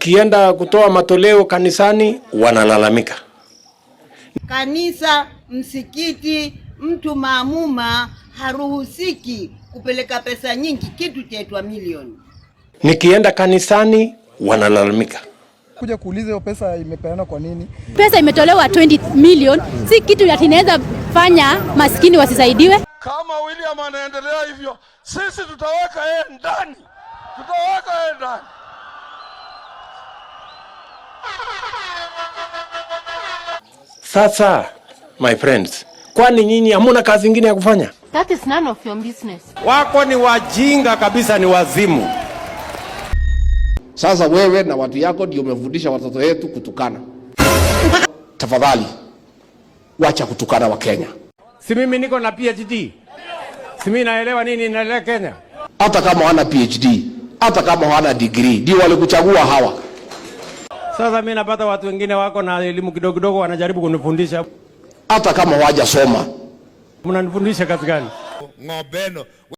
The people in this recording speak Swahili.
Kienda kutoa matoleo kanisani wanalalamika. Kanisa, msikiti, mtu maamuma haruhusiki kupeleka pesa nyingi, kitu chaitwa milioni. Nikienda kanisani wanalalamika. Kuja kuuliza hiyo pesa imepeana kwa nini? Pesa imetolewa 20 million, si kitu ya tinaweza fanya maskini wasisaidiwe. Kama William anaendelea hivyo, sisi tutaweka yeye ndani. Tutaweka yeye ndani. Sasa, my friends, kwani nyinyi hamuna kazi nyingine ya kufanya? That is none of your business. Wako ni wajinga kabisa, ni wazimu. Sasa wewe na watu yako ndio umefundisha watoto wetu kutukana. Tafadhali wacha kutukana wa Kenya. Si mimi niko na PhD. Si mimi naelewa nini inaendelea Kenya. Hata kama wana PhD, hata kama wana degree, ndio walikuchagua hawa. Sasa mimi napata watu wengine wako na elimu kidogo kidogo wanajaribu kunifundisha. Hata kama hawajasoma. Mnanifundisha kazi gani? Ngobeno.